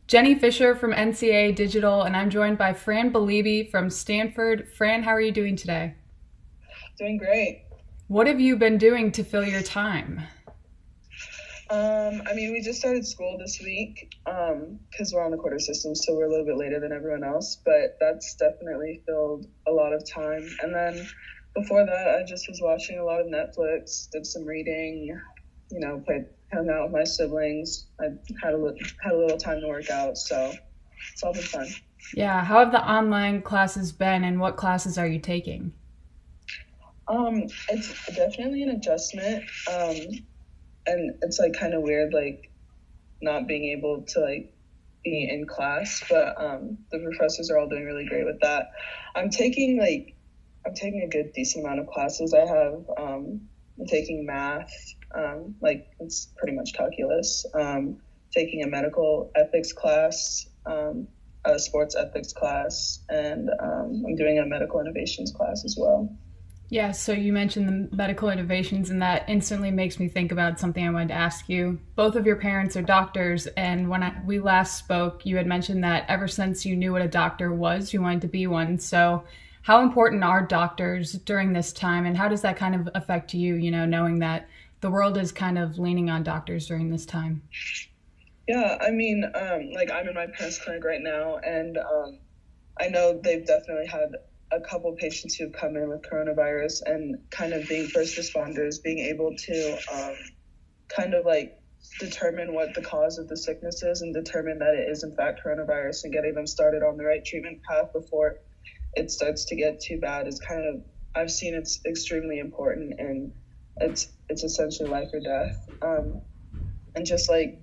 Jenny Fisher from NCAA Digital, and I'm joined by Fran Belibi from Stanford. Fran, how are you doing today? Doing great. What have you been doing to fill your time? We just started school this week because we're on the quarter system, so we're a little bit later than everyone else, but that's definitely filled a lot of time. And then before that, I just was watching a lot of Netflix, did some reading, hung out with my siblings. I had a little time to work out, so it's all been fun. Yeah, how have the online classes been, and what classes are you taking? It's definitely an adjustment. And it's like kind of weird, like not being able to like be in class, but the professors are all doing really great with that. I'm taking a good decent amount of classes. I'm taking math, like it's pretty much calculus. Taking a medical ethics class, a sports ethics class, and I'm doing a medical innovations class as well. Yeah, so you mentioned the medical innovations, and that instantly makes me think about something I wanted to ask you. Both of your parents are doctors, and when we last spoke, you had mentioned that ever since you knew what a doctor was, you wanted to be one. So, how important are doctors during this time, and how does that kind of affect you, knowing that the world is kind of leaning on doctors during this time? Yeah, like I'm in my parents' clinic right now, and I know they've definitely had a couple patients who've come in with coronavirus, and kind of being first responders, being able to kind of like determine what the cause of the sickness is and determine that it is in fact coronavirus and getting them started on the right treatment path before it starts to get too bad is kind of, I've seen it's extremely important, and it's essentially life or death. And just like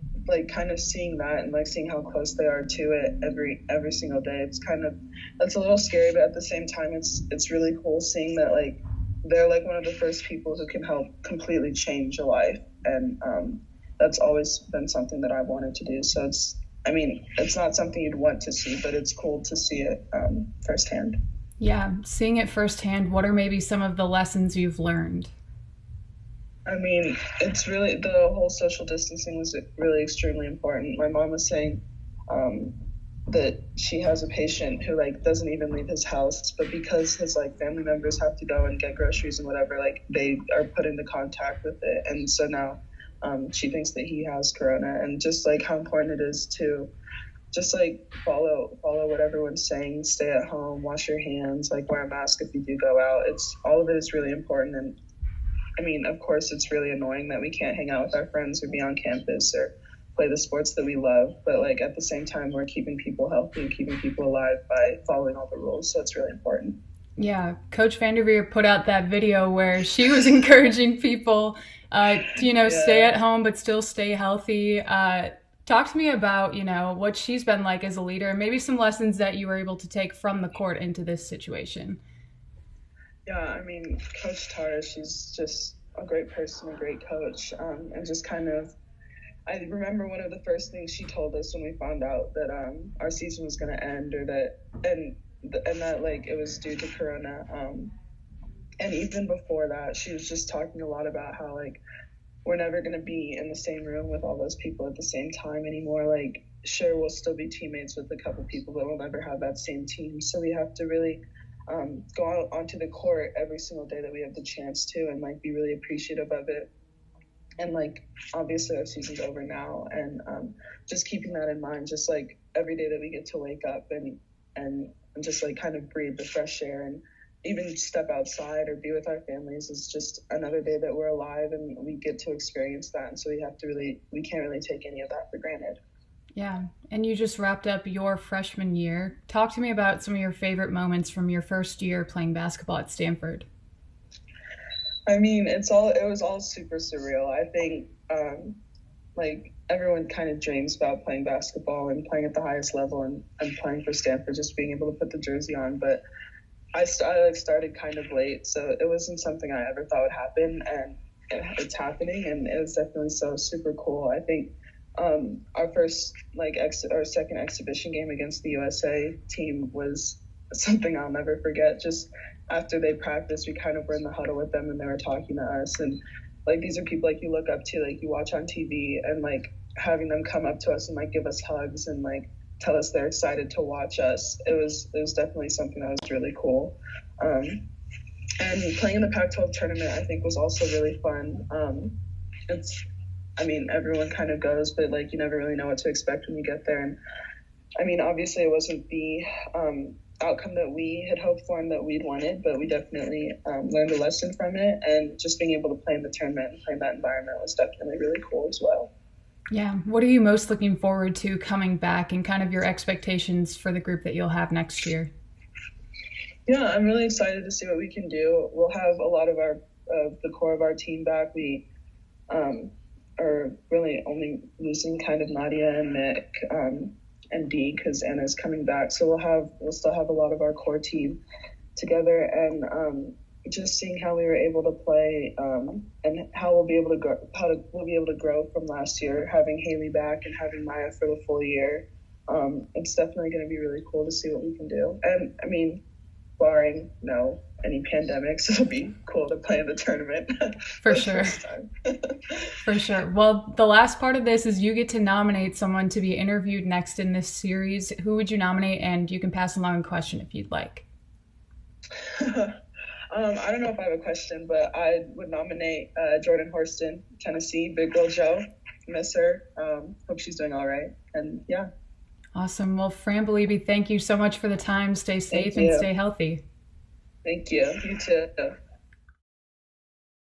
kind of seeing that and like seeing how close they are to it every single day, it's a little scary, but at the same time it's really cool seeing that like they're like one of the first people who can help completely change a life. And that's always been something that I've wanted to do. So it's not something you'd want to see, but it's cool to see it firsthand. Yeah, seeing it firsthand, what are maybe some of the lessons you've learned? It's really, the whole social distancing was really extremely important. My mom was saying that she has a patient who like doesn't even leave his house, but because his like family members have to go and get groceries and whatever, like they are put into contact with it, and so now she thinks that he has corona, and just like how important it is to just like follow what everyone's saying, stay at home, wash your hands, like wear a mask if you do go out. It's all of it is really important. And of course, it's really annoying that we can't hang out with our friends or be on campus or play the sports that we love. But like at the same time, we're keeping people healthy and keeping people alive by following all the rules. So it's really important. Yeah, Coach VanDerveer put out that video where she was encouraging people, stay Yeah. at home but still stay healthy. Talk to me about, what she's been like as a leader, and maybe some lessons that you were able to take from the court into this situation. Yeah, Coach Tara, she's just a great person, a great coach, and just kind of, I remember one of the first things she told us when we found out that our season was going to end, or that, and that like it was due to Corona. And even before that, she was just talking a lot about how like we're never going to be in the same room with all those people at the same time anymore. Like, sure, we'll still be teammates with a couple people, but we'll never have that same team. So we have to really go out onto the court every single day that we have the chance to, and like be really appreciative of it. And like obviously our season's over now, and just keeping that in mind, just like every day that we get to wake up and just like kind of breathe the fresh air and even step outside or be with our families is just another day that we're alive and we get to experience that. And so we can't really take any of that for granted. Yeah, and you just wrapped up your freshman year. Talk to me about some of your favorite moments from your first year playing basketball at Stanford. It was all super surreal. I think like everyone kind of dreams about playing basketball and playing at the highest level, and playing for Stanford, just being able to put the jersey on. But I started kind of late, so it wasn't something I ever thought would happen, and it's happening, and it was definitely so super cool. I think our first our second exhibition game against the USA team was something I'll never forget. Just after they practiced, we kind of were in the huddle with them, and they were talking to us, and like these are people like you look up to, like you watch on TV, and like having them come up to us and like give us hugs and like tell us they're excited to watch us. It was definitely something that was really cool. And playing in the Pac-12 tournament, I think, was also really fun. Everyone kind of goes, but like you never really know what to expect when you get there. And I mean, obviously, it wasn't the outcome that we had hoped for and that we'd wanted, but we definitely learned a lesson from it. And just being able to play in the tournament and play in that environment was definitely really cool as well. Yeah. What are you most looking forward to coming back, and kind of your expectations for the group that you'll have next year? Yeah, I'm really excited to see what we can do. We'll have a lot of the core of our team back. We are really only losing kind of Nadia and Nick and Dee because Anna's coming back. So we'll still have a lot of our core team together, and just seeing how we were able to play and how we'll be able to grow from last year, having Haley back and having Maya for the full year. It's definitely going to be really cool to see what we can do. And I mean, barring any pandemics, it'll be cool to play in the tournament. For sure. For sure. Well, the last part of this is you get to nominate someone to be interviewed next in this series. Who would you nominate? And you can pass along a question if you'd like. I don't know if I have a question, but I would nominate Jordan Horston, Tennessee, Big Girl Joe. Miss her. Hope she's doing all right. And yeah. Awesome. Well, Fran Belibi, thank you so much for the time. Stay safe and stay healthy. Thank you. You too.